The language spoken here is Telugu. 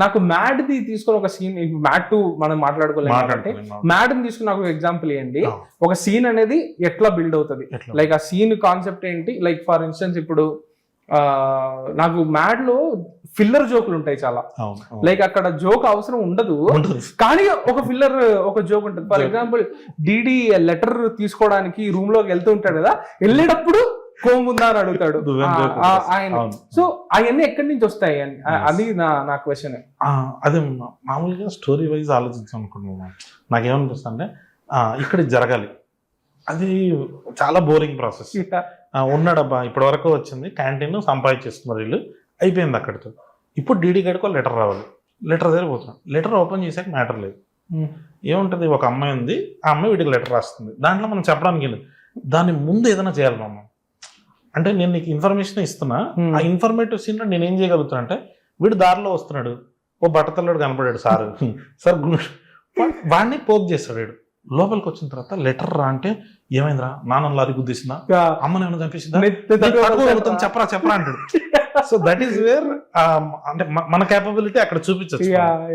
నాకు మ్యాడ్ ది తీసుకొని ఒక సీన్, మ్యాడ్ 2 మనం మాట్లాడుకోలేము కాబట్టి మ్యాడ్ ని తీసుకుని నాకు ఎగ్జాంపుల్ ఇవ్వండి. ఒక సీన్ అనేది ఎట్లా బిల్డ్ అవుతుంది, లైక్ ఆ సీన్ కాన్సెప్ట్ ఏంటి? లైక్ ఫర్ ఇన్స్టెన్స్ ఇప్పుడు నాకు మ్యాడ్ లో ఫిల్లర్ జోకులు ఉంటాయి చాలా, లైక్ అక్కడ జోక్ అవసరం ఉండదు కానీ ఒక ఫిల్లర్ ఒక జోక్ ఉంటుంది. ఫర్ ఎగ్జాంపుల్ డిడి లెటర్ తీసుకోవడానికి రూమ్ లోకి వెళ్తూ ఉంటాడు కదా, వెళ్ళేటప్పుడు కోముందా అని అడుగుతాడు ఆయన. సో అవన్నీ ఎక్కడి నుంచి వస్తాయి అని, అది నా క్వశ్చన్. అదే మామూలుగా స్టోరీ వైజ్ ఆలోచించాం అనుకుంటున్నాను. నాకేమనిపిస్తుంది అంటే ఇక్కడ జరగాలి, అది చాలా బోరింగ్ ప్రాసెస్. ఉన్నాడబ్బా ఇప్పటి వరకు వచ్చింది క్యాంటీన్ సంపాదించేస్తున్నారు వీళ్ళు, అయిపోయింది అక్కడితో. ఇప్పుడు డీడీ గడికో లెటర్ రావాలి, లెటర్ దగ్గర పోతున్నాం, లెటర్ ఓపెన్ చేసాక మ్యాటర్ లేదు. ఏముంటుంది, ఒక అమ్మాయి ఉంది, ఆ అమ్మాయి వీడికి లెటర్ రాస్తుంది, దాంట్లో మనం చెప్పడానికి లేదు, దాని ముందు ఏదైనా చేయాలి మనం. అంటే నేను నీకు ఇన్ఫర్మేషన్ ఇస్తున్నా, ఆ ఇన్ఫర్మేటివ్ సీన్ లో నేను ఏం చేయగలుగుతున్నా అంటే, వీడు దారిలో వస్తున్నాడు, ఓ బట్టతల్లోడు కనపడాడు సార్ సార్ వాడిని పోక్ చేస్తాడు. వీడు లోపలికి వచ్చిన తర్వాత లెటర్ రా అంటే, ఏమైందిరా నాన్న లారీ గుద్దేసిందా, అమ్మని ఏమైనా చంపేసిందా, చెప్పరా అంటాడు. సో దట్ ఈస్ వేర్ అంటే మన కేపబిలిటీ అక్కడ చూపించచ్చు.